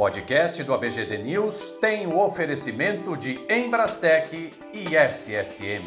podcast do ABGD News tem o oferecimento de Embrastec e SSM.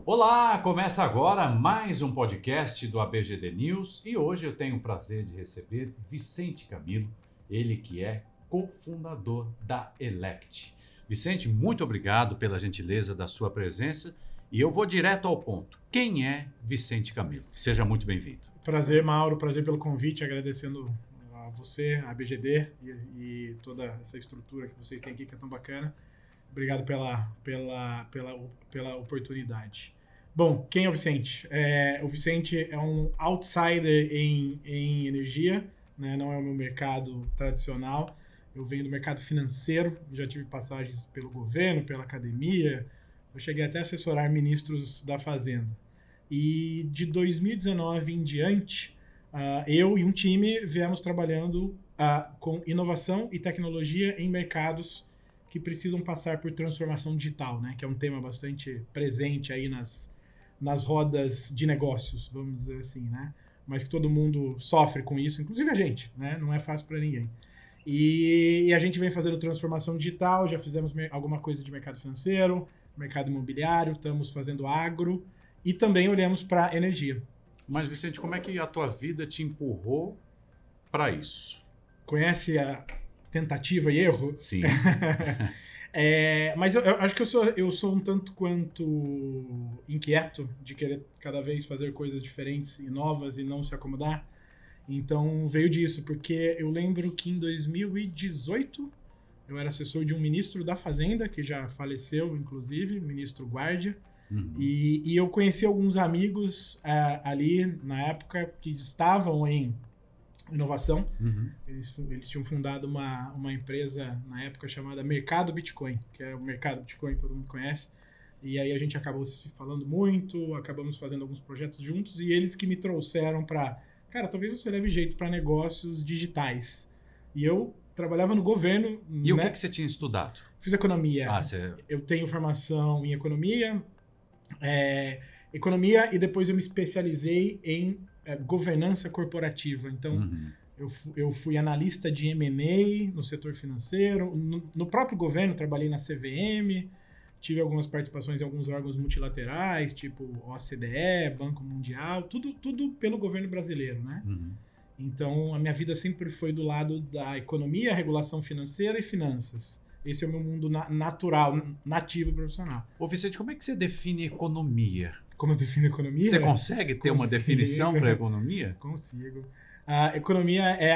Olá, começa agora mais um podcast do ABGD News e hoje eu tenho o prazer de receber Vicente Camilo, ele que é cofundador da Elect. Vicente, muito obrigado pela gentileza da sua presença e eu vou direto ao ponto. Quem é Vicente Camilo? Seja muito bem-vindo. Prazer, Mauro, prazer pelo convite, agradecendo a você, a ABGD e toda essa estrutura que vocês têm aqui que é tão bacana. Obrigado pela oportunidade. Bom, quem é o Vicente? O Vicente é um outsider em energia, né? Não é o meu mercado tradicional. Eu venho do mercado financeiro, já tive passagens pelo governo, pela academia. Eu cheguei até a assessorar ministros da Fazenda. E de 2019 em diante, eu e um time viemos trabalhando com inovação e tecnologia em mercados que precisam passar por transformação digital, né? Que é um tema bastante presente aí nas rodas de negócios, vamos dizer assim, né? Mas que todo mundo sofre com isso, inclusive a gente, né? Não é fácil para ninguém. E a gente vem fazendo transformação digital, já fizemos alguma coisa de mercado financeiro, mercado imobiliário, estamos fazendo agro e também olhamos para energia. Mas, Vicente, como é que a tua vida te empurrou para isso? Conhece a tentativa e erro? Sim. Mas eu acho que eu sou um tanto quanto inquieto de querer cada vez fazer coisas diferentes e novas e não se acomodar. Então veio disso, porque eu lembro que em 2018 eu era assessor de um ministro da Fazenda, que já faleceu, inclusive, ministro Guardia. Uhum. E eu conheci alguns amigos ali na época que estavam em inovação. Uhum. Eles tinham fundado uma empresa na época chamada Mercado Bitcoin, que é o Mercado Bitcoin que todo mundo conhece. E aí a gente acabou se falando muito, acabamos fazendo alguns projetos juntos e eles que me trouxeram para, cara, talvez você leve jeito para negócios digitais. E eu trabalhava no governo. E né? O que você tinha estudado? Fiz economia. Você... Eu tenho formação em economia, e depois eu me especializei em governança corporativa. Então, eu fui analista de M&A no setor financeiro. No próprio governo, trabalhei na CVM, tive algumas participações em alguns órgãos multilaterais, tipo OCDE, Banco Mundial, tudo pelo governo brasileiro, né? Uhum. Então, a minha vida sempre foi do lado da economia, regulação financeira e finanças. Esse é o meu mundo natural, nativo profissional. Ô Vicente, como é que você define economia? Como eu defino economia? Você consegue ter uma definição para a economia? Consigo. A economia é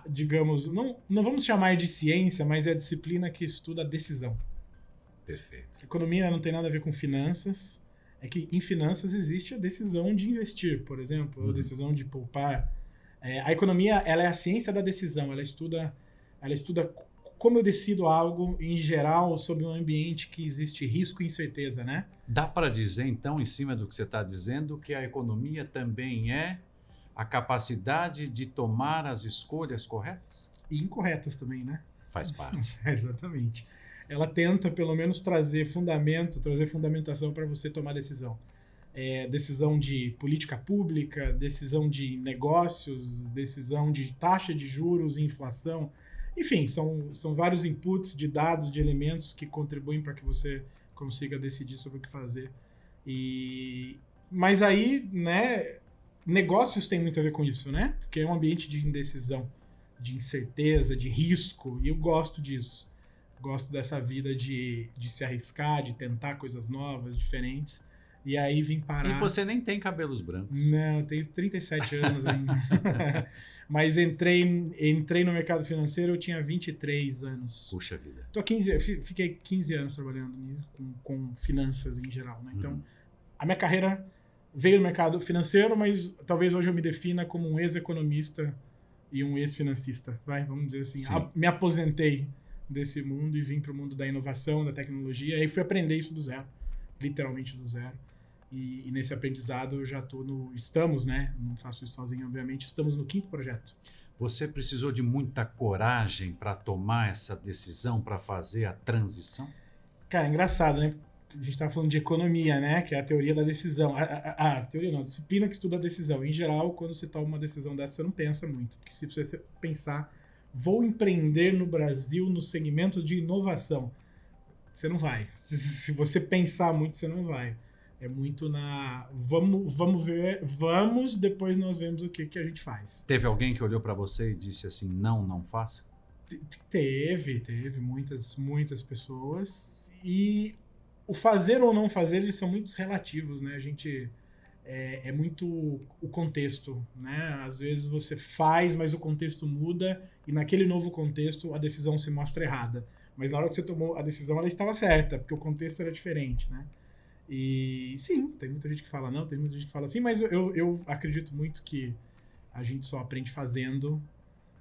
digamos, não vamos chamar de ciência, mas é a disciplina que estuda a decisão. Perfeito. Economia não tem nada a ver com finanças. É que em finanças existe a decisão de investir, por exemplo, a decisão de poupar. A economia, ela é a ciência da decisão. Ela estuda como eu decido algo, em geral, sobre um ambiente que existe risco e incerteza, né? Dá para dizer, então, em cima do que você está dizendo, que a economia também é a capacidade de tomar as escolhas corretas? E incorretas também, né? Faz parte. Exatamente. Ela tenta, pelo menos, trazer fundamentação para você tomar decisão. Decisão de política pública, decisão de negócios, decisão de taxa de juros e inflação. Enfim, são vários inputs de dados, de elementos que contribuem para que você consiga decidir sobre o que fazer. Mas aí, né, negócios têm muito a ver com isso, né? Porque é um ambiente de indecisão, de incerteza, de risco, e eu gosto disso. Gosto dessa vida de se arriscar, de tentar coisas novas, diferentes. E aí vim parar... E você nem tem cabelos brancos. Não, eu tenho 37 anos ainda. Mas entrei no mercado financeiro, eu tinha 23 anos. Puxa vida. Fiquei 15 anos trabalhando nisso, com finanças em geral, né? Então, a minha carreira veio do mercado financeiro, mas talvez hoje eu me defina como um ex-economista e um ex-financista. Vamos dizer assim. Me aposentei desse mundo e vim para o mundo da inovação, da tecnologia, e aí fui aprender isso do zero, literalmente do zero. E nesse aprendizado eu já estamos, né? Não faço isso sozinho, obviamente, estamos no 5º projeto. Você precisou de muita coragem para tomar essa decisão, para fazer a transição? Cara, é engraçado, né? A gente estava falando de economia, né? Que é a teoria da decisão. A teoria não, a disciplina que estuda a decisão. Em geral, quando você toma uma decisão dessa, você não pensa muito. Porque se você pensar, vou empreender no Brasil no segmento de inovação, você não vai. Se você pensar muito, você não vai. É muito vamos ver, depois nós vemos o que a gente faz. Teve alguém que olhou para você e disse assim, não faça? Teve muitas pessoas. E o fazer ou não fazer, eles são muito relativos, né? A gente... É muito o contexto, né? Às vezes você faz, mas o contexto muda e naquele novo contexto a decisão se mostra errada. Mas na hora que você tomou a decisão, ela estava certa, porque o contexto era diferente, né? E sim, tem muita gente que fala não, tem muita gente que fala sim, mas eu acredito muito que a gente só aprende fazendo,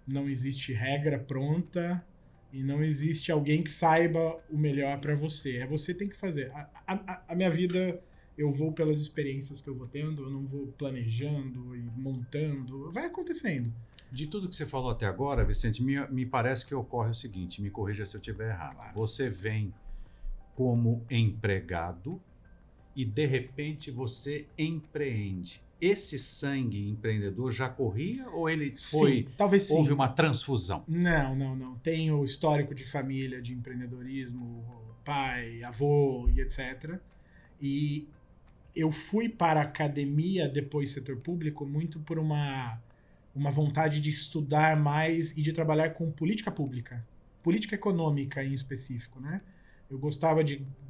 não existe regra pronta e não existe alguém que saiba o melhor para você. Você tem que fazer. A minha vida, eu vou pelas experiências que eu vou tendo, eu não vou planejando e montando, vai acontecendo. De tudo que você falou até agora, Vicente, me parece que ocorre o seguinte, me corrija se eu estiver errado. Claro. Você vem como empregado e de repente você empreende. Esse sangue empreendedor já corria ou ele foi? Sim, talvez sim. Houve uma transfusão? Não. Tenho histórico de família, de empreendedorismo, pai, avô e etc. E eu fui para a academia, depois setor público, muito por uma vontade de estudar mais e de trabalhar com política pública. Política econômica em específico, né? Eu gostava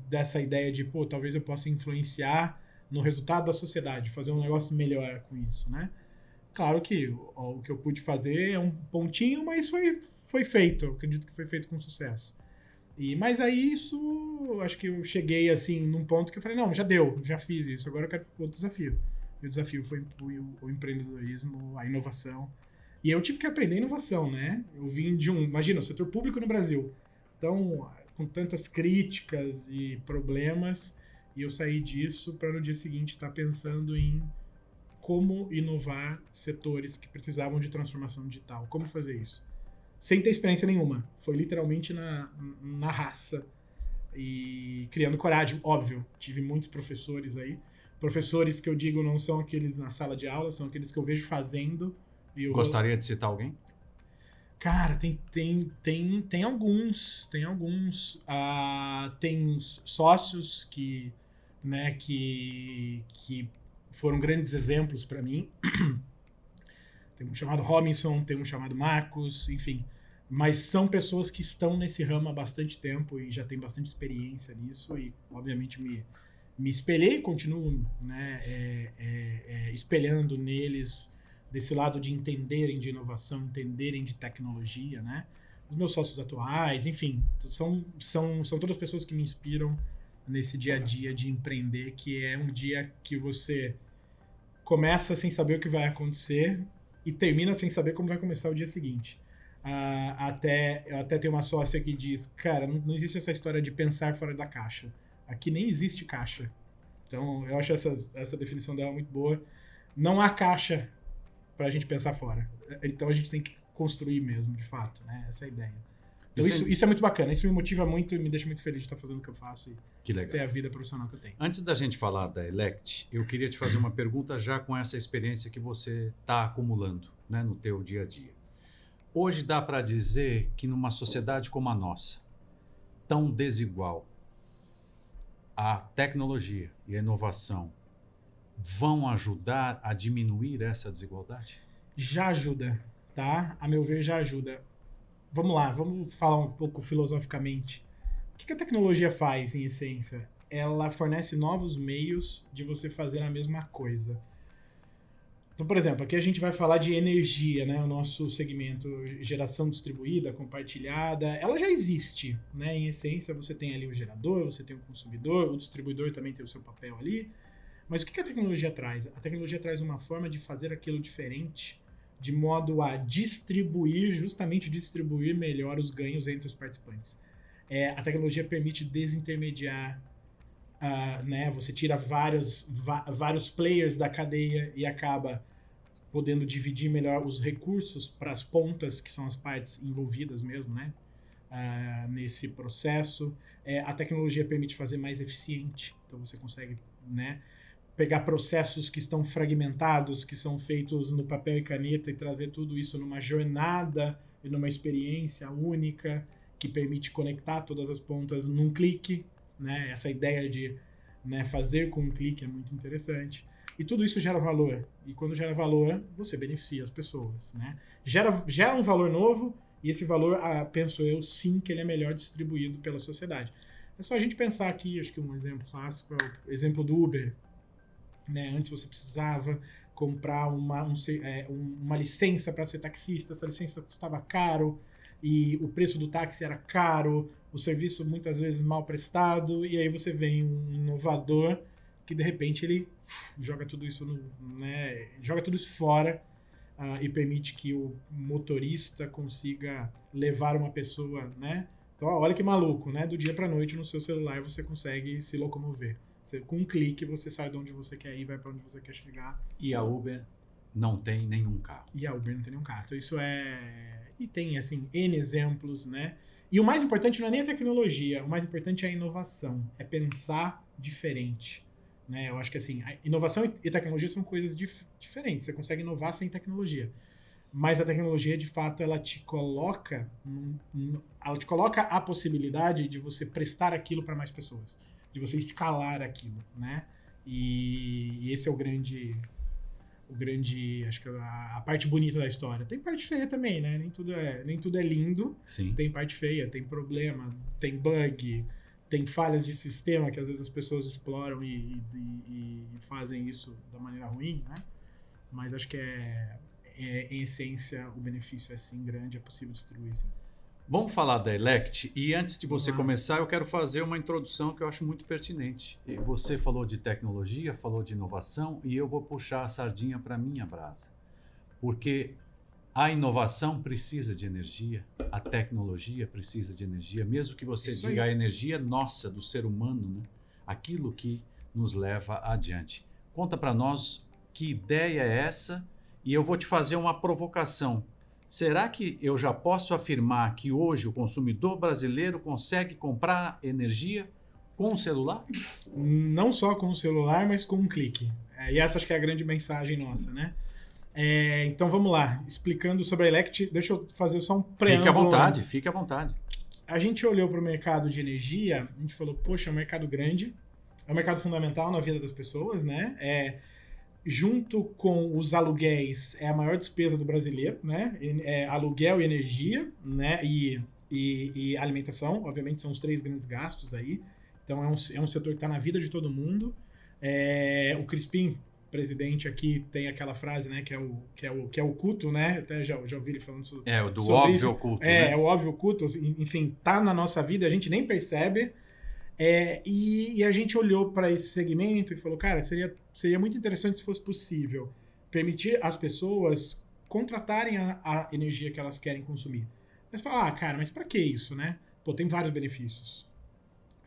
dessa ideia de, talvez eu possa influenciar no resultado da sociedade, fazer um negócio melhor com isso, né? Claro que o que eu pude fazer é um pontinho, mas foi feito. Eu acredito que foi feito com sucesso. Mas aí acho que eu cheguei assim num ponto que eu falei, não, já deu, já fiz isso, agora eu quero outro desafio. E o desafio foi o empreendedorismo, a inovação. E eu tive que aprender inovação, né? Eu vim imagina, o setor público no Brasil. Então, com tantas críticas e problemas, e eu saí disso para no dia seguinte estar pensando em como inovar setores que precisavam de transformação digital. Como fazer isso? Sem ter experiência nenhuma. Foi literalmente na raça. E criando coragem, óbvio. Tive muitos professores aí. Professores que eu digo não são aqueles na sala de aula, são aqueles que eu vejo fazendo. Gostaria de citar alguém? Cara, tem alguns. Tem sócios que foram grandes exemplos para mim. Tem um chamado Robinson, tem um chamado Marcos, enfim. Mas são pessoas que estão nesse ramo há bastante tempo e já têm bastante experiência nisso. E, obviamente, me espelhei e continuo, né, espelhando neles desse lado de entenderem de inovação, entenderem de tecnologia, né? Os meus sócios atuais, enfim, são todas pessoas que me inspiram nesse dia a dia de empreender, que é um dia que você começa sem saber o que vai acontecer e termina sem saber como vai começar o dia seguinte. Eu até tenho uma sócia que diz, cara, não existe essa história de pensar fora da caixa. Aqui nem existe caixa. Então, eu acho essa definição dela muito boa. Não há caixa pra gente pensar fora. Então, a gente tem que construir mesmo, de fato, né? Essa é a ideia. Então, isso é muito bacana. Isso me motiva muito e me deixa muito feliz de estar fazendo o que eu faço e ter a vida profissional que eu tenho. Antes da gente falar da Elect, eu queria te fazer uma pergunta já com essa experiência que você está acumulando, né, no teu dia a dia. Hoje dá para dizer que numa sociedade como a nossa, tão desigual, a tecnologia e a inovação vão ajudar a diminuir essa desigualdade? Já ajuda, tá? A meu ver, já ajuda. vamos lá, vamos falar um pouco filosoficamente. O que a tecnologia faz, em essência? Ela fornece novos meios de você fazer a mesma coisa. Então, por exemplo, aqui a gente vai falar de energia, né? O nosso segmento, geração distribuída, compartilhada, ela já existe, né? Em essência, você tem ali o gerador, você tem o consumidor, o distribuidor também tem o seu papel ali. Mas o que a tecnologia traz? A tecnologia traz uma forma de fazer aquilo diferente, de modo a justamente distribuir melhor os ganhos entre os participantes. A tecnologia permite desintermediar, né? Você tira vários players da cadeia e acaba podendo dividir melhor os recursos para as pontas, que são as partes envolvidas mesmo, né? Nesse processo. A tecnologia permite fazer mais eficiente, então você consegue, né, pegar processos que estão fragmentados, que são feitos no papel e caneta, e trazer tudo isso numa jornada e numa experiência única que permite conectar todas as pontas num clique, né? Essa ideia de, né, fazer com um clique é muito interessante. E tudo isso gera valor. E quando gera valor, você beneficia as pessoas, né? Gera um valor novo, e esse valor, penso eu, sim, que ele é melhor distribuído pela sociedade. É só a gente pensar aqui, acho que um exemplo clássico é o exemplo do Uber. Né? Antes você precisava comprar uma licença para ser taxista, essa licença custava caro, e o preço do táxi era caro, o serviço muitas vezes mal prestado, e aí você vem um inovador que de repente ele joga tudo isso, né, joga tudo isso fora, e permite que o motorista consiga levar uma pessoa, né? Então, olha que maluco, né? Do dia para noite no seu celular você consegue se locomover. Com um clique você sai de onde você quer ir, vai para onde você quer chegar. E a Uber não tem nenhum carro. Então, isso e tem, assim, N exemplos, né? E o mais importante não é nem a tecnologia, o mais importante é a inovação, é pensar diferente, né? Eu acho que, assim, a inovação e tecnologia são coisas diferentes. Você consegue inovar sem tecnologia. Mas a tecnologia, de fato, ela te coloca a possibilidade de você prestar aquilo para mais pessoas, de você escalar aquilo, né? E esse é o grande, acho que a parte bonita da história. Tem parte feia também, né? Nem tudo é lindo. Sim. Tem parte feia, tem problema, tem bug, tem falhas de sistema que às vezes as pessoas exploram e fazem isso da maneira ruim, né? Mas acho que em essência o benefício é sim grande, é possível distribuir sim. Vamos falar da Elect, e antes de você começar, eu quero fazer uma introdução que eu acho muito pertinente. Você falou de tecnologia, falou de inovação, e eu vou puxar a sardinha para a minha brasa. Porque a inovação precisa de energia, a tecnologia precisa de energia, mesmo que você diga a energia nossa, do ser humano, né? Aquilo que nos leva adiante. Conta para nós que ideia é essa, e eu vou te fazer uma provocação. Será que eu já posso afirmar que hoje o consumidor brasileiro consegue comprar energia com o celular? Não só com o celular, mas com um clique. E essa acho que é a grande mensagem nossa, né? Então vamos lá, explicando sobre a Elect, deixa eu fazer só um preâmbulo. Fique à vontade. A gente olhou para o mercado de energia, a gente falou, poxa, é um mercado grande, é um mercado fundamental na vida das pessoas, né? Junto com os aluguéis, é a maior despesa do brasileiro, né? Aluguel e energia, né? E alimentação, obviamente, são os 3 grandes gastos aí. Então, é um setor que está na vida de todo mundo. O Crispim, presidente aqui, tem aquela frase, né? Que é o culto, né? Até já ouvi ele falando sobre isso. Do óbvio oculto, né? É o óbvio oculto, enfim, tá na nossa vida, a gente nem percebe. E a gente olhou para esse segmento e falou, cara, seria muito interessante se fosse possível permitir as pessoas contratarem a energia que elas querem consumir. Mas falar, cara, mas para que isso, né? Pô, tem vários benefícios.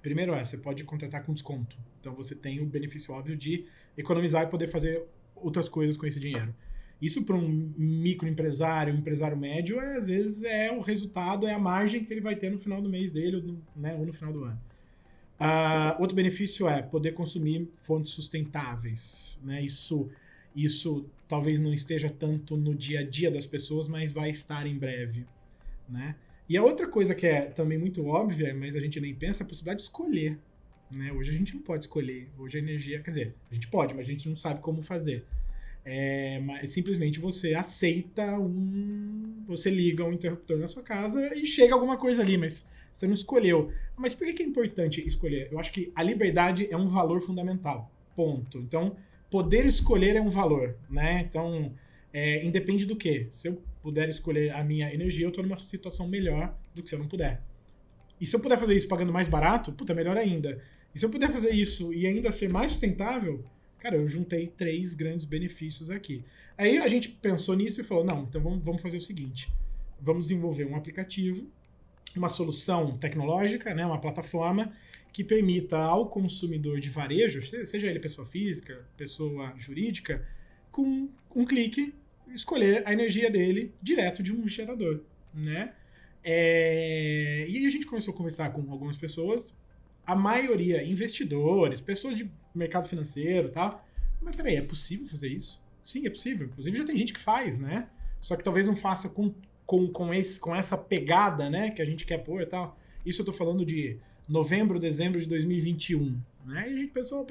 Primeiro você pode contratar com desconto. Então você tem o benefício óbvio de economizar e poder fazer outras coisas com esse dinheiro. Isso para um microempresário, um empresário médio, às vezes o resultado, é a margem que ele vai ter no final do mês dele, ou no final do ano. Outro benefício é poder consumir fontes sustentáveis, né? Isso talvez não esteja tanto no dia a dia das pessoas, mas vai estar em breve, né? E a outra coisa que é também muito óbvia, mas a gente nem pensa, é a possibilidade de escolher, né? Hoje a gente não pode escolher. Hoje a energia, quer dizer, a gente pode, mas a gente não sabe como fazer. Mas simplesmente você aceita você liga um interruptor na sua casa e chega alguma coisa ali, mas você não escolheu. Mas por que é importante escolher? Eu acho que a liberdade é um valor fundamental. Ponto. Então, poder escolher é um valor, né? Então, independe do quê? Se eu puder escolher a minha energia, eu estou numa situação melhor do que se eu não puder. E se eu puder fazer isso pagando mais barato, puta, melhor ainda. E se eu puder fazer isso e ainda ser mais sustentável, cara, eu juntei 3 grandes benefícios aqui. Aí a gente pensou nisso e falou, não, então vamos fazer o seguinte. Vamos desenvolver um aplicativo, uma solução tecnológica, né, uma plataforma que permita ao consumidor de varejo, seja ele pessoa física, pessoa jurídica, com um clique, escolher a energia dele direto de um gerador, né? E aí a gente começou a conversar com algumas pessoas, a maioria investidores, pessoas de mercado financeiro e tal. Mas peraí, é possível fazer isso? Sim, é possível. Inclusive já tem gente que faz, né? Só que talvez não faça com essa pegada, né, que a gente quer pôr e tal. Isso eu tô falando de novembro, dezembro de 2021, né? E a gente pensou,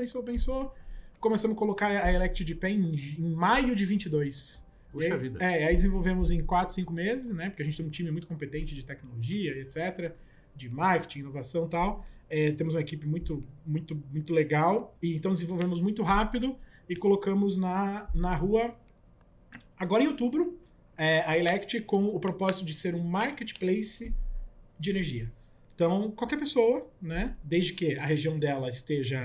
começamos a colocar a Elect de pé em maio de 22. Puxa vida. Aí desenvolvemos em 4, 5 meses, né? Porque a gente tem um time muito competente de tecnologia, etc., de marketing, inovação e tal. Temos uma equipe muito, muito, muito legal. E então desenvolvemos muito rápido e colocamos na rua, agora em outubro, a Elect com o propósito de ser um marketplace de energia. Então, qualquer pessoa, né, desde que a região dela esteja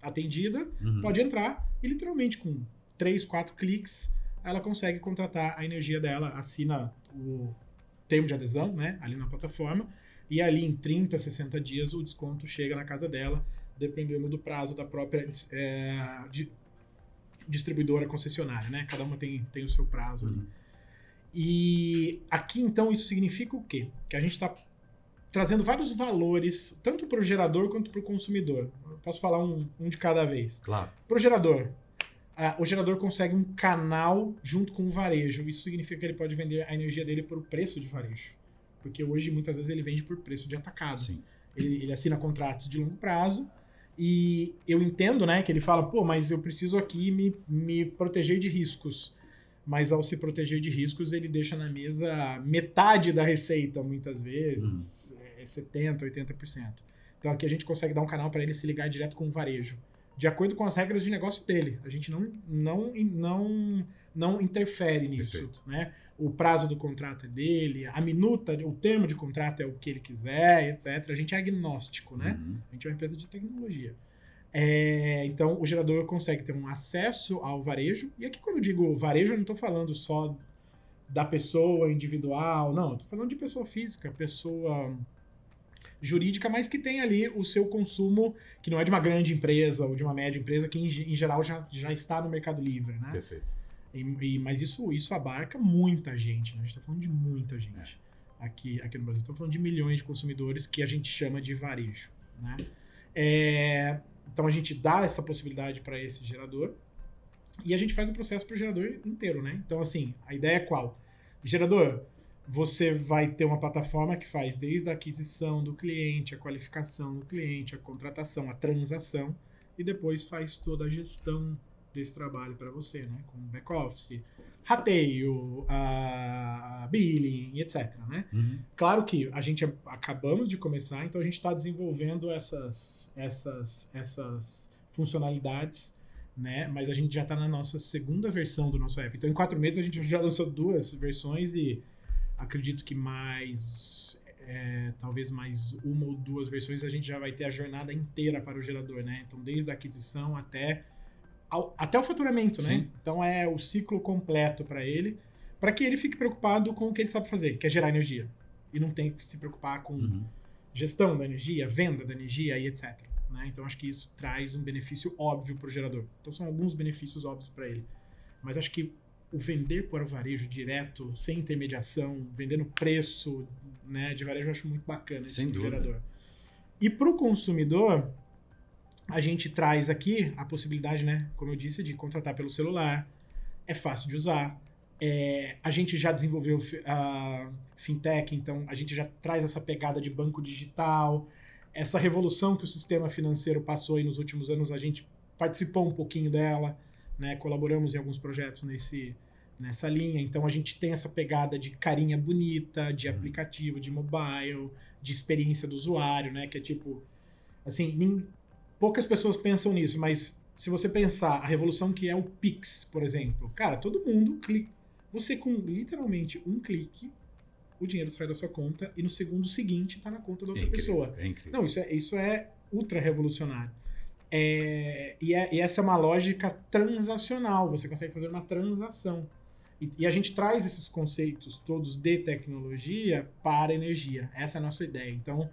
atendida, pode entrar e literalmente com 3, 4 cliques ela consegue contratar a energia dela, assina o termo de adesão, né, ali na plataforma, e ali em 30, 60 dias o desconto chega na casa dela, dependendo do prazo da própria distribuidora concessionária, né? Cada uma tem o seu prazo ali. E aqui, então, isso significa o quê? Que a gente está trazendo vários valores, tanto para o gerador quanto para o consumidor. Eu posso falar um de cada vez. Claro. Para o gerador consegue um canal junto com o varejo. Isso significa que ele pode vender a energia dele por preço de varejo. Porque hoje, muitas vezes, ele vende por preço de atacado. Sim. Ele assina contratos de longo prazo e eu entendo, né, que ele fala, pô, mas eu preciso aqui me proteger de riscos. Mas ao se proteger de riscos, ele deixa na mesa metade da receita, muitas vezes, 70%, 80%. Então aqui a gente consegue dar um canal para ele se ligar direto com o varejo, de acordo com as regras de negócio dele. A gente não interfere nisso. Perfeito. Né? O prazo do contrato é dele, a minuta, o termo de contrato é o que ele quiser, etc. A gente é agnóstico, né? A gente é uma empresa de tecnologia. Então, o gerador consegue ter um acesso ao varejo. E aqui, quando eu digo varejo, eu não estou falando só da pessoa individual, não. Eu estou falando de pessoa física, pessoa jurídica, mas que tem ali o seu consumo, que não é de uma grande empresa ou de uma média empresa, que em geral já está no Mercado Livre, né? Perfeito. Mas isso abarca muita gente, né? A gente está falando de muita gente aqui no Brasil. Estamos falando de milhões de consumidores que a gente chama de varejo, né? Então a gente dá essa possibilidade para esse gerador e a gente faz o processo para o gerador inteiro, né? Então, assim, a ideia é qual? Gerador, você vai ter uma plataforma que faz desde a aquisição do cliente, a qualificação do cliente, a contratação, a transação e depois faz toda a gestão desse trabalho para você, né? Com back-office, rateio, billing, etc, né? Claro que a gente acabamos de começar, então a gente está desenvolvendo essas funcionalidades, né? Mas a gente já está na nossa segunda versão do nosso app. Então, em 4 meses, a gente já lançou 2 versões e acredito que talvez mais 1 ou 2 versões a gente já vai ter a jornada inteira para o gerador, né? Então, desde a aquisição até o faturamento, né? Sim. Então é o ciclo completo para ele, para que ele fique preocupado com o que ele sabe fazer, que é gerar energia. E não tem que se preocupar com gestão da energia, venda da energia e etc. Né? Então acho que isso traz um benefício óbvio para o gerador. Então são alguns benefícios óbvios para ele. Mas acho que o vender para o varejo direto, sem intermediação, vendendo preço, né, de varejo, eu acho muito bacana esse gerador. E para o consumidor, a gente traz aqui a possibilidade, né, como eu disse, de contratar pelo celular. É fácil de usar. A gente já desenvolveu fintech, então a gente já traz essa pegada de banco digital. Essa revolução que o sistema financeiro passou aí nos últimos anos, a gente participou um pouquinho dela, né? Colaboramos em alguns projetos nessa linha. Então a gente tem essa pegada de carinha bonita, de aplicativo, de mobile, de experiência do usuário, né? Que é tipo, assim, poucas pessoas pensam nisso, mas se você pensar a revolução que é o Pix, por exemplo, cara, todo mundo clica. Você com literalmente um clique, o dinheiro sai da sua conta e no segundo seguinte está na conta da outra pessoa. É incrível. Não, isso é ultra revolucionário. E essa é uma lógica transacional, você consegue fazer uma transação. E a gente traz esses conceitos todos de tecnologia para a energia. Essa é a nossa ideia. Então,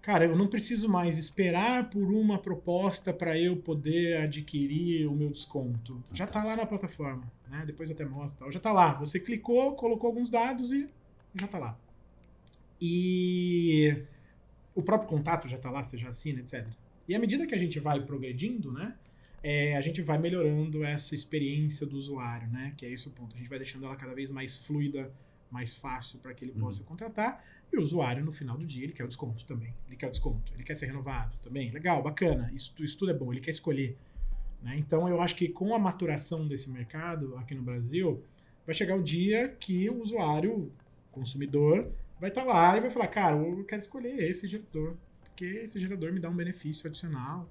cara, eu não preciso mais esperar por uma proposta para eu poder adquirir o meu desconto. Já está lá na plataforma, né? Depois eu até mostro. Tal. Já está lá. Você clicou, colocou alguns dados e já está lá. E o próprio contato já está lá, você já assina, etc. E à medida que a gente vai progredindo, né? A gente vai melhorando essa experiência do usuário, né? Que é esse o ponto. A gente vai deixando ela cada vez mais fluida, mais fácil para que ele possa contratar. E o usuário, no final do dia, ele quer o desconto também. Ele quer o desconto, ele quer ser renovado também. Legal, bacana, isso tudo é bom, ele quer escolher. Né? Então, eu acho que com a maturação desse mercado aqui no Brasil, vai chegar o dia que o usuário, consumidor, vai estar lá e vai falar, cara, eu quero escolher esse gerador, porque esse gerador me dá um benefício adicional.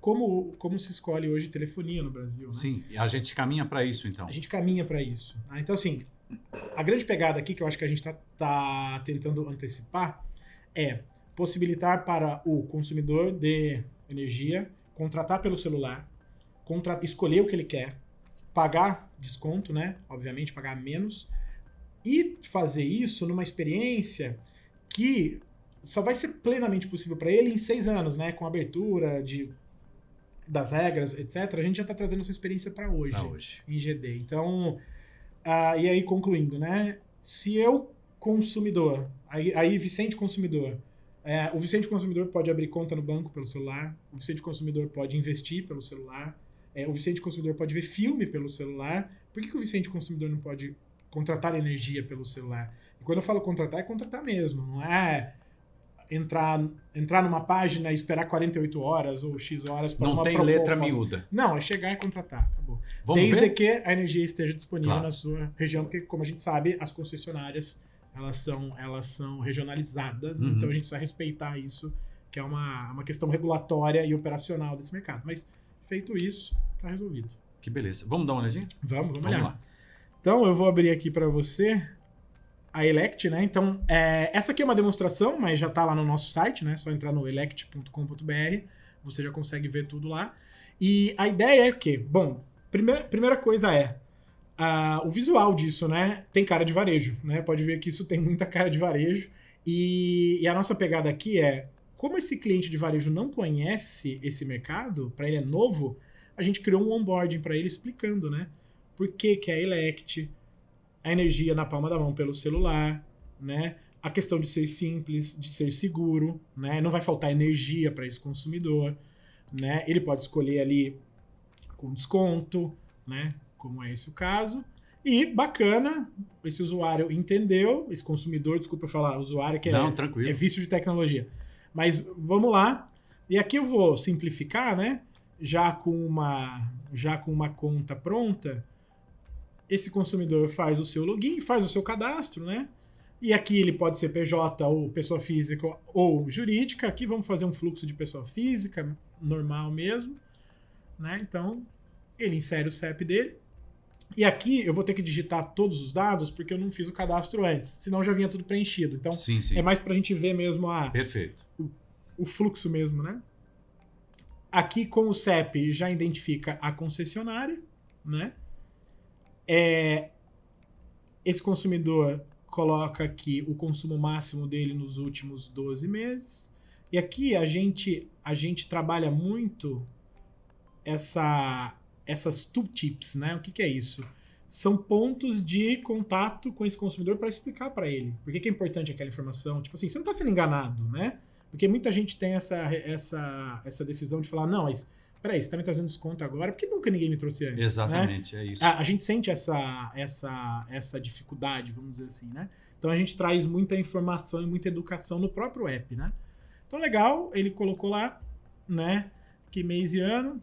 Como se escolhe hoje telefonia no Brasil. Né? Sim, e a gente caminha para isso, então. A gente caminha para isso. Né? Então, assim, a grande pegada aqui, que eu acho que a gente está tentando antecipar, é possibilitar para o consumidor de energia contratar pelo celular, escolher o que ele quer, pagar desconto, né? Obviamente, pagar menos, e fazer isso numa experiência que só vai ser plenamente possível para ele em 6 anos, né? Com abertura das regras, etc. A gente já está trazendo essa experiência para hoje, em GD. Então, e aí concluindo, né? Se eu, consumidor, aí Vicente consumidor, o Vicente consumidor pode abrir conta no banco pelo celular, o Vicente consumidor pode investir pelo celular, o Vicente consumidor pode ver filme pelo celular. Por que o Vicente consumidor não pode contratar energia pelo celular? E quando eu falo contratar, é contratar mesmo, não é entrar numa página e esperar 48 horas ou X horas para uma proposta. Não tem letra miúda. Não, é chegar e contratar, acabou. Vamos Desde ver? que a energia esteja disponível Claro. na sua região, porque, como a gente sabe, as concessionárias, elas são regionalizadas, então a gente precisa respeitar isso, que é uma questão regulatória e operacional desse mercado. Mas, feito isso, está resolvido. Que beleza. Vamos dar uma olhadinha? Vamos olhar. Lá. Então, eu vou abrir aqui para você a Elect, né? Então, essa aqui é uma demonstração, mas já está lá no nosso site, né? Só entrar no elect.com.br, você já consegue ver tudo lá. E a ideia é que, bom, primeira coisa o visual disso, né? Tem cara de varejo, né? Pode ver que isso tem muita cara de varejo. E a nossa pegada aqui como esse cliente de varejo não conhece esse mercado, para ele é novo, a gente criou um onboarding para ele explicando, né? Por que é a Elect, a energia na palma da mão pelo celular, né? A questão de ser simples, de ser seguro, né? Não vai faltar energia para esse consumidor, né? Ele pode escolher ali com desconto, né? Como é esse o caso. E bacana, esse usuário entendeu, esse consumidor, desculpa falar, usuário que tranquilo. É vício de tecnologia. Mas vamos lá. E aqui eu vou simplificar, né? Já com uma conta pronta, esse consumidor faz o seu login, faz o seu cadastro, né? E aqui ele pode ser PJ ou pessoa física ou jurídica. Aqui vamos fazer um fluxo de pessoa física, normal mesmo, né? Então, ele insere o CEP dele. E aqui eu vou ter que digitar todos os dados porque eu não fiz o cadastro antes, senão já vinha tudo preenchido. Então, sim. é mais pra gente ver mesmo Perfeito. o fluxo mesmo, né? Aqui com o CEP já identifica a concessionária, né? Esse consumidor coloca aqui o consumo máximo dele nos últimos 12 meses. E aqui a gente trabalha muito essas tooltips, né? O que é isso? São pontos de contato com esse consumidor para explicar para ele por que é importante aquela informação. Tipo assim, você não está sendo enganado, né? Porque muita gente tem essa decisão de falar, não, mas peraí, você está me trazendo desconto agora, porque nunca ninguém me trouxe antes. Exatamente, né? É isso. A gente sente essa dificuldade, vamos dizer assim, né? Então a gente traz muita informação e muita educação no próprio app, né? Então legal, ele colocou lá, né? Que mês e ano.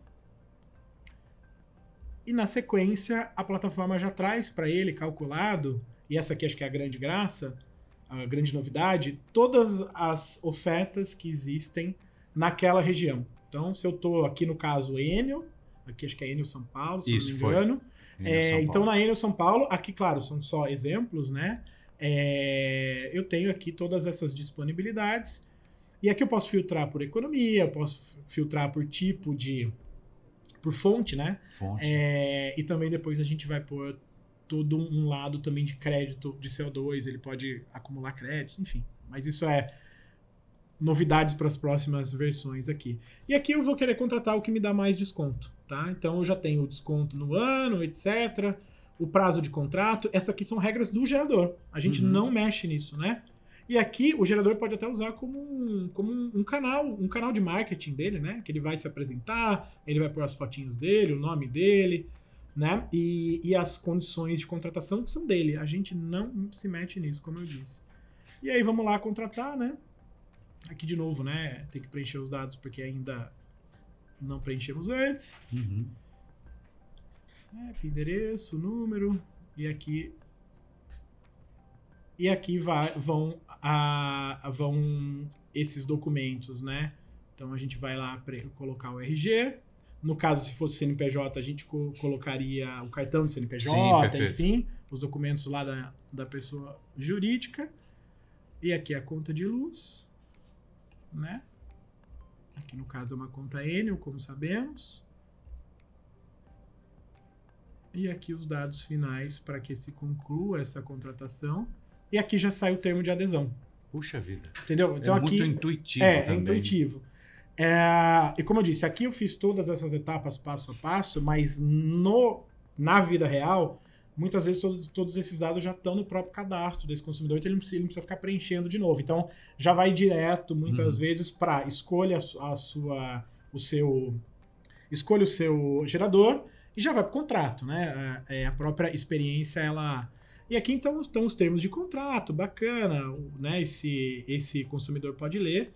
E na sequência, a plataforma já traz para ele calculado, e essa aqui acho que é a grande graça, a grande novidade, todas as ofertas que existem naquela região. Então, se eu estou aqui no caso Enel, aqui acho que é Enel São Paulo, se Isso, não me engano. Então, Paulo. na Enel São Paulo, aqui, claro, são só exemplos, né? Eu tenho aqui todas essas disponibilidades. E aqui eu posso filtrar por economia, eu posso filtrar por tipo por fonte, né? Fonte. E também depois a gente vai pôr todo um lado também de crédito de CO2, ele pode acumular créditos, enfim. Mas isso é novidades para as próximas versões aqui. E aqui eu vou querer contratar o que me dá mais desconto, tá? Então eu já tenho o desconto no ano, etc. O prazo de contrato. Essas aqui são regras do gerador. A gente não mexe nisso, né? E aqui o gerador pode até usar como um canal de marketing dele, né? Que ele vai se apresentar, ele vai pôr as fotinhos dele, o nome dele, né? E as condições de contratação que são dele. A gente não se mete nisso, como eu disse. E aí vamos lá contratar, né? Aqui de novo, né? Tem que preencher os dados porque ainda não preenchemos antes. Endereço, número. E aqui vão esses documentos, né? Então a gente vai lá colocar o RG. No caso, se fosse CNPJ, a gente colocaria o cartão de CNPJ, Sim, enfim, os documentos lá da pessoa jurídica. E aqui a conta de luz, né? Aqui no caso é uma conta Enel, como sabemos. E aqui os dados finais para que se conclua essa contratação. E aqui já sai o termo de adesão. Puxa vida. Entendeu? Então é aqui muito intuitivo também. É intuitivo. E como eu disse, aqui eu fiz todas essas etapas passo a passo, mas na vida real, muitas vezes todos esses dados já estão no próprio cadastro desse consumidor, então ele não precisa ficar preenchendo de novo. Então já vai direto, muitas vezes, para escolha escolha o seu gerador e já vai para o contrato, né? A própria experiência, ela... E aqui, então, estão os termos de contrato, bacana, né? Esse consumidor pode ler.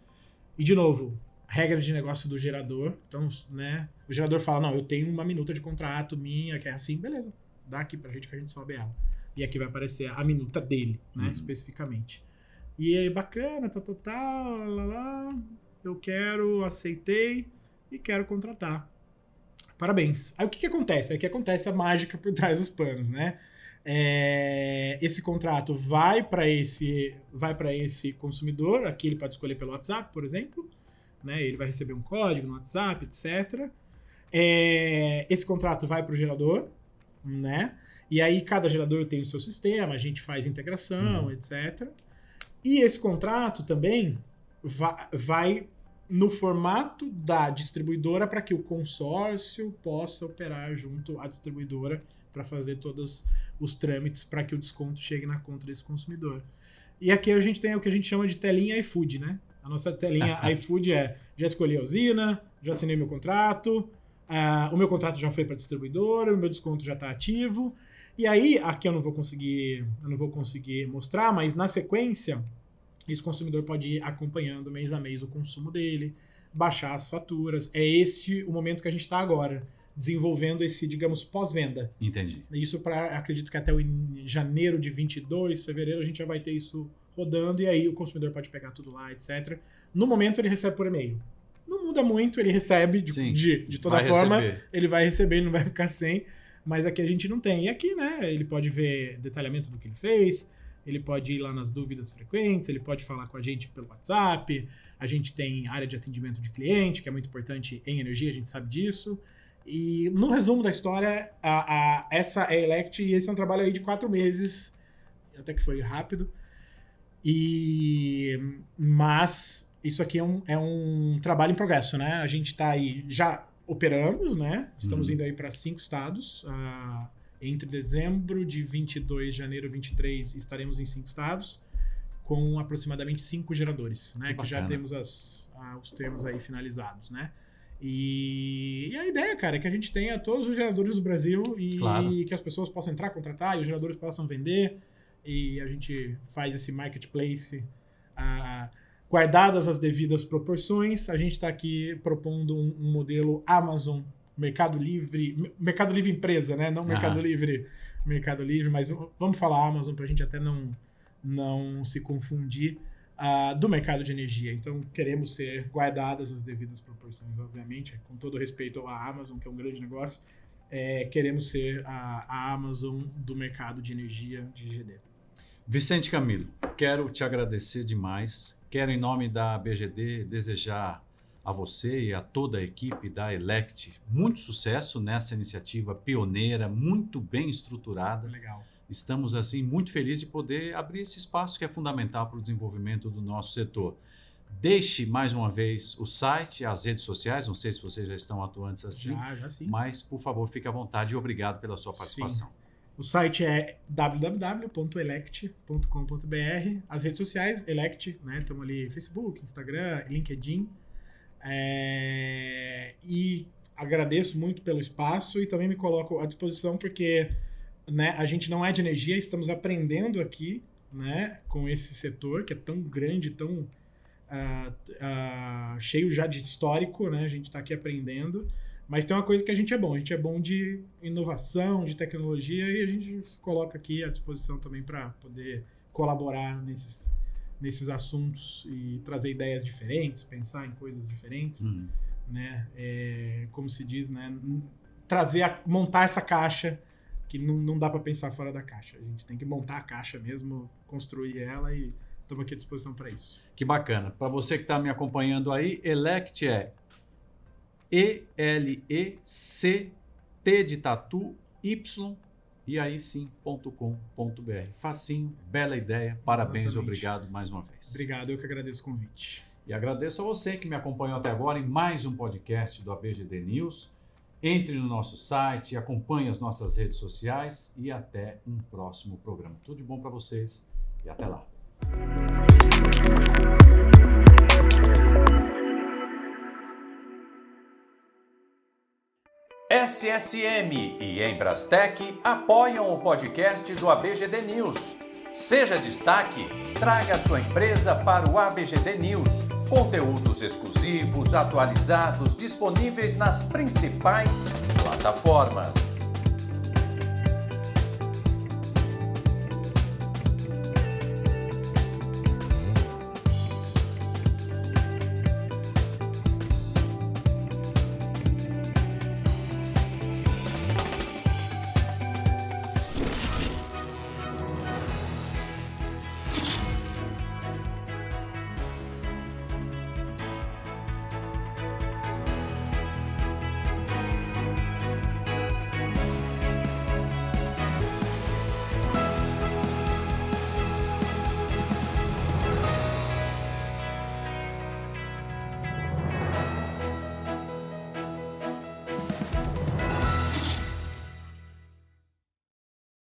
E, de novo, regra de negócio do gerador. Então, né? O gerador fala, não, eu tenho uma minuta de contrato minha, que é assim, beleza. Dá aqui pra gente que a gente sobe ela. E aqui vai aparecer a minuta dele, né? Especificamente. E aí, bacana, lá, eu aceitei e quero contratar. Parabéns. Aí o que acontece? Aqui acontece a mágica por trás dos panos, né? Esse contrato vai para esse consumidor. Aqui ele pode escolher pelo WhatsApp, por exemplo, né? Ele vai receber um código no WhatsApp, etc. Esse contrato vai para o gerador, né? E aí cada gerador tem o seu sistema, a gente faz integração, etc. E esse contrato também vai no formato da distribuidora para que o consórcio possa operar junto à distribuidora para fazer todos os trâmites para que o desconto chegue na conta desse consumidor. E aqui a gente tem o que a gente chama de telinha iFood, né? A nossa telinha iFood já escolhi a usina, já assinei meu contrato, o meu contrato já foi para a distribuidora, o meu desconto já está ativo. E aí, aqui eu não vou conseguir mostrar, mas na sequência, esse consumidor pode ir acompanhando mês a mês o consumo dele, baixar as faturas. É esse o momento que a gente está agora, desenvolvendo esse, digamos, pós-venda. Entendi. Isso acredito que até janeiro de 22, fevereiro, a gente já vai ter isso rodando e aí o consumidor pode pegar tudo lá, etc. No momento ele recebe por e-mail. Não muda muito, ele recebe de toda forma, ele vai receber, ele não vai ficar sem, mas aqui a gente não tem. E aqui, né, ele pode ver detalhamento do que ele fez, ele pode ir lá nas dúvidas frequentes, ele pode falar com a gente pelo WhatsApp, a gente tem área de atendimento de cliente, que é muito importante em energia, a gente sabe disso. E no resumo da história, essa é a Elect e esse é um trabalho aí de 4 meses, até que foi rápido. Mas isso aqui é um trabalho em progresso, né? A gente está aí, já operamos, né? Estamos indo aí para 5 estados. Entre dezembro de 22 e janeiro de 23 estaremos em 5 estados, com aproximadamente 5 geradores, né? Que já temos os termos aí finalizados, né? E a ideia, cara, é que a gente tenha todos os geradores do Brasil e que as pessoas possam entrar, contratar, e os geradores possam vender, e a gente faz esse marketplace guardadas as devidas proporções. A gente está aqui propondo um modelo Amazon Mercado Livre empresa, né? Não Mercado Livre, mas vamos falar Amazon para a gente até não se confundir, do mercado de energia. Então, queremos ser guardadas as devidas proporções, obviamente, com todo respeito à Amazon, que é um grande negócio, queremos ser a Amazon do mercado de energia de GD. Vicente Camilo, quero te agradecer demais. Quero, em nome da BGD, desejar a você e a toda a equipe da Elect muito sucesso nessa iniciativa pioneira, muito bem estruturada. Legal. Estamos, assim, muito felizes de poder abrir esse espaço que é fundamental para o desenvolvimento do nosso setor. Deixe, mais uma vez, o site, as redes sociais, não sei se vocês já estão atuantes assim, Já sim. Mas, por favor, fique à vontade e obrigado pela sua participação. Sim. O site é www.elect.com.br. As redes sociais, Elect, né? Estamos ali Facebook, Instagram, LinkedIn. E agradeço muito pelo espaço e também me coloco à disposição porque, né, a gente não é de energia, estamos aprendendo aqui, né, com esse setor que é tão grande, tão cheio já de histórico, né? A gente está aqui aprendendo. Mas tem uma coisa que a gente é bom de inovação, de tecnologia, e a gente se coloca aqui à disposição também para poder colaborar nesses assuntos e trazer ideias diferentes, pensar em coisas diferentes, né? Como se diz, né? Montar essa caixa, que não dá para pensar fora da caixa. A gente tem que montar a caixa mesmo, construir ela, e estamos aqui à disposição para isso. Que bacana. Para você que está me acompanhando aí, Elect é ELECT de tatu, Y, e aí sim.com.br. Facinho, bela ideia, parabéns. Exatamente. Obrigado mais uma vez. Obrigado, eu que agradeço o convite. E agradeço a você que me acompanhou até agora em mais um podcast do ABGD News. Entre no nosso site, acompanhe as nossas redes sociais e até um próximo programa. Tudo de bom para vocês e até lá. SSM e Embrastec apoiam o podcast do ABGD News. Seja destaque, traga sua empresa para o ABGD News. Conteúdos exclusivos, atualizados, disponíveis nas principais plataformas.